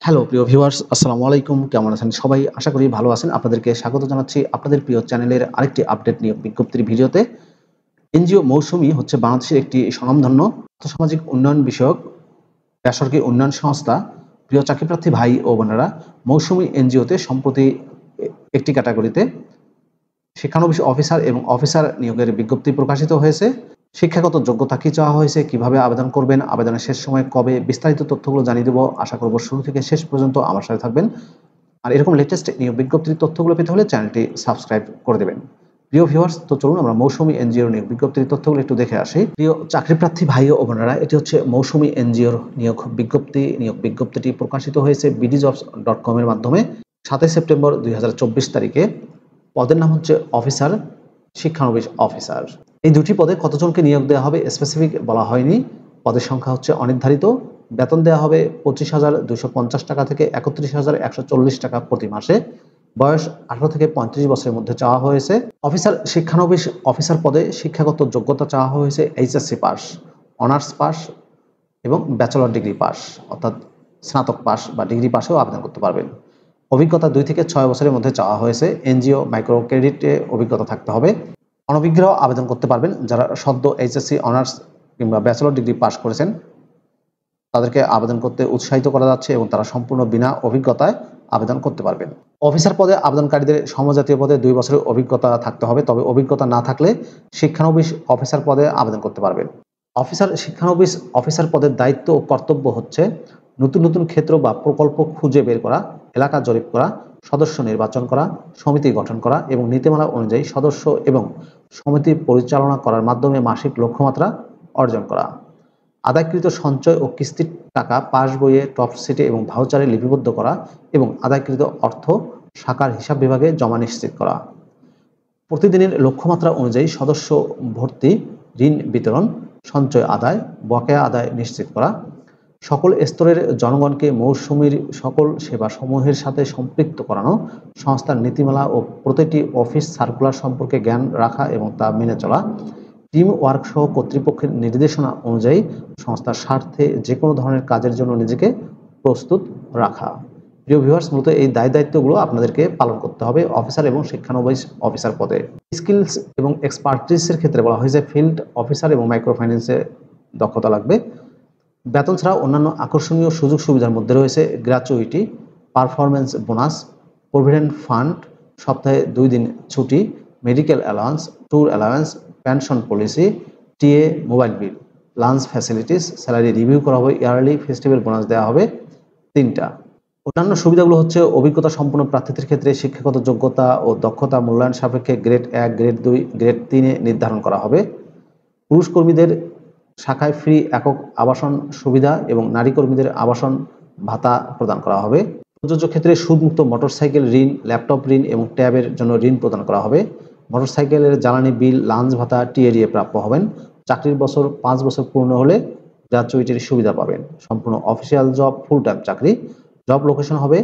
Hello প্রিয় viewers, আসসালামু আলাইকুম। কেমন আছেন সবাই? আশা করি ভালো আছেন। আপনাদেরকে স্বাগত জানাচ্ছি আপনাদের প্রিয় চ্যানেলের আরেকটি আপডেট নিয়োগ বিজ্ঞপ্তির ভিডিওতে। এনজিও মৌসুমী হচ্ছে বাংলাদেশের একটি স্বনামধন্য আর্থসামাজিক উন্নয়ন বিষয়ক বেসরকারি উন্নয়ন সংস্থা। প্রিয় চাকরিপ্রার্থী ভাই ও বোনেরা, মৌসুমী এনজিওতে সম্প্রতি একটি ক্যাটাগরিতে শিক্ষানবিশ অফিসার এবং অফিসার নিয়োগের বিজ্ঞপ্তি প্রকাশিত হয়েছে। শিক্ষাগত যোগ্যতা কী চাওয়া হয়েছে, কিভাবে আবেদন করবেন, আবেদনের শেষ সময় কবে, বিস্তারিত তথ্যগুলো জানিয়ে দেবো। আশা করব শুরু থেকে শেষ পর্যন্ত আমার সাথে থাকবেন। আর এরকম লেটেস্ট নিয়োগ বিজ্ঞপ্তির তথ্যগুলো পেতে হলে চ্যানেলটি সাবস্ক্রাইব করে দেবেন। প্রিয় ভিউয়ার্স, তো চলুন আমরা মৌসুমী এনজিওর নিয়োগ বিজ্ঞপ্তির তথ্যগুলো একটু দেখে আসি। প্রিয় চাকরিপ্রার্থী ভাই ও বোনেরা, এটি হচ্ছে মৌসুমী এনজিওর নিয়োগ বিজ্ঞপ্তি। নিয়োগ বিজ্ঞপ্তিটি প্রকাশিত হয়েছে bdjobs.com এর মাধ্যমে 7 সেপ্টেম্বর 2024 তারিখে। পদের নাম হচ্ছে অফিসার, শিক্ষানবিশ অফিসার। এই দুটি পদে কতজনকে নিয়োগ দেওয়া হবে স্পেসিফিক বলা হয়নি। পদের সংখ্যা হচ্ছে অনির্ধারিত। বেতন দেওয়া হবে 25,250 টাকা থেকে 31,140 টাকা প্রতি মাসে। বয়স 18 থেকে 35 বছরের মধ্যে চাওয়া হয়েছে। অফিসার শিক্ষানবিশ অফিসার পদে শিক্ষাগত যোগ্যতা চাওয়া হয়েছে এইচএসসি পাস, অনার্স পাস এবং ব্যাচেলর ডিগ্রি পাস, অর্থাৎ স্নাতক পাস বা ডিগ্রি পাসেও আবেদন করতে পারবেন। অভিজ্ঞতা 2 থেকে 6 বছরের মধ্যে চাওয়া হয়েছে। এনজিও মাইক্রো ক্রেডিটে অভিজ্ঞতা থাকতে হবে। অনভিজ্ঞরাও আবেদন করতে পারবেন। যারা সদ্য এইচএসসি, অনার্স কিংবা ব্যাচেলর ডিগ্রি পাস করেছেন তাদেরকে আবেদন করতে উৎসাহিত করা যাচ্ছে এবং তারা সম্পূর্ণ বিনা অভিজ্ঞতায় আবেদন করতে পারবেন। অফিসার পদে আবেদনকারীদের সমজাতীয় পদে 2 বছরের অভিজ্ঞতা থাকতে হবে, তবে অভিজ্ঞতা না থাকলে শিক্ষানবিশ অফিসার পদে আবেদন করতে পারবেন। অফিসার শিক্ষানবিশ অফিসার পদের দায়িত্ব ও কর্তব্য হচ্ছে নতুন নতুন ক্ষেত্র বা প্রকল্প খুঁজে বের করা, এলাকা জরিপ করা, সদস্য নির্বাচন করা, সমিতি গঠন করা এবং নীতিমালা অনুযায়ী সদস্য এবং সমিতি পরিচালনা করার মাধ্যমে মাসিক লক্ষ্যমাত্রা অর্জন করা। আদায়কৃত সঞ্চয় ও কিস্তির টাকা পাস বইয়ে, টপশিটে এবং ভাউচারে লিপিবদ্ধ করা এবং আদায়কৃত অর্থ শাখার হিসাব বিভাগে জমা নিশ্চিত করা। প্রতিদিনের লক্ষ্যমাত্রা অনুযায়ী সদস্য ভর্তি, ঋণ বিতরণ, সঞ্চয় আদায়, বকেয়া আদায় নিশ্চিত করা। সকল স্তরের জনগণকে মৌসুমীর সকল সেবাসমূহের সাথে সম্পৃক্ত করানো। সংস্থার নীতিমালা ও প্রতিটি অফিস সার্কুলার সম্পর্কে জ্ঞান রাখা এবং তা মেনে চলা। টিম ওয়ার্ক সহ কর্তৃপক্ষের নির্দেশনা অনুযায়ী সংস্থার স্বার্থে যে কোনো ধরনের কাজের জন্য নিজেকে প্রস্তুত রাখা। প্রিয় ভিউয়ার্স, মূলত এই দায়িত্বগুলো আপনাদেরকে পালন করতে হবে অফিসার এবং শিক্ষানবিশ অফিসার পদে। স্কিলস এবং এক্সপার্টিসের ক্ষেত্রে বলা হয়েছে ফিল্ড অফিসার এবং মাইক্রো ফাইন্যান্সে দক্ষতা লাগবে। বেতন ছাড়াও অন্যান্য আকর্ষণীয় সুযোগ সুবিধার মধ্যে রয়েছে gratuity, performance bonus, provident fund, সপ্তাহে 2 দিন ছুটি, medical allowance, tour allowance, pension policy, TA, mobile bill, lunch facilities, salary review করা হবে, ইয়ারলি ফেস্টিভ্যাল বোনাস দেওয়া হবে 3টা। অন্যান্য সুবিধাগুলো হচ্ছে অভিজ্ঞতা সম্পন্ন প্রার্থীদের ক্ষেত্রে শিক্ষাগত যোগ্যতা ও দক্ষতা মূল্যায়ন সাপেক্ষে গ্রেড 1, গ্রেড 2, গ্রেড 3 নির্ধারণ করা হবে। পুরুষ কর্মীদের শাখায় ফ্রি একক আবাসন সুবিধা এবং নারী কর্মীদের আবাসন ভাতা প্রদান করা হবে। প্রযোজ্য ক্ষেত্রে সুদমুক্ত মোটরসাইকেল ঋণ, ল্যাপটপ ঋণ এবং ট্যাবের জন্য ঋণ প্রদান করা হবে। মোটরসাইকেলের জ্বালানি বিল, লাঞ্চ ভাতা টিএডিএ প্রাপ্য হবেন। চাকরির বছর 5 বছর পূর্ণ হলে গ্র্যাচুইটির সুবিধা পাবেন। সম্পূর্ণ অফিসিয়াল জব, ফুল টাইম চাকরি। জব লোকেশন হবে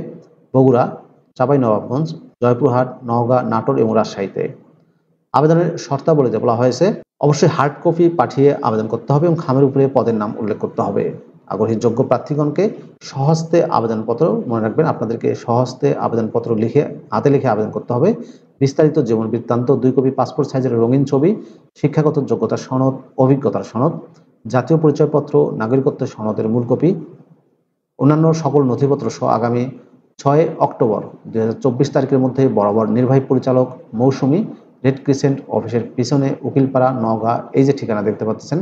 বগুড়া, চাঁপাইনবাবগঞ্জ, জয়পুরহাট, নওগাঁ, নাটোর এবং রাজশাহীতে। আবেদনের শর্তাবলীতে বলা হয়েছে অবশ্যই হার্ড কপি পাঠিয়ে আবেদন করতে হবে এবং খামের উপরে পদের নাম উল্লেখ করতে হবে। আগ্রহী যোগ্য প্রার্থীগণকে স্বহস্তে আবেদনপত্র, মনে রাখবেন আপনাদেরকে স্বহস্তে আবেদনপত্র লিখে হাতে লিখে আবেদন করতে হবে। বিস্তারিত জীবন বৃত্তান্ত, 2 কপি পাসপোর্ট সাইজের রঙিন ছবি, শিক্ষাগত যোগ্যতার সনদ, অভিজ্ঞতার সনদ, জাতীয় পরিচয়পত্র, নাগরিকত্বের সনদের মূল কপি, অন্যান্য সকল নথিপত্র সহ আগামী 6 অক্টোবর 2024 তারিখের মধ্যে বরাবর নির্বাহী পরিচালক মৌসুমী, রেড ক্রিসেন্ট অফিসের পিছনে, উকিলপাড়া, নওগাঁ, এই যে ঠিকানা দেখতে পাচ্ছেন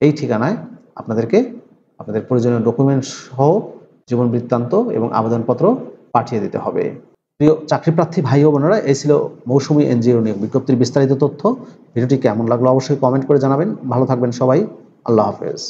এই ঠিকানায় আপনাদেরকে আপনাদের প্রয়োজনীয় ডকুমেন্টস সহ জীবন বৃত্তান্ত এবং আবেদনপত্র পাঠিয়ে দিতে হবে। প্রিয় চাকরিপ্রার্থী ভাই ও বোনেরা, এই ছিল মৌসুমী এনজিও নিয়োগ বিজ্ঞপ্তির বিস্তারিত তথ্য। ভিডিওটি কেমন লাগলো অবশ্যই কমেন্ট করে জানাবেন। ভালো থাকবেন সবাই। আল্লাহ হাফেজ।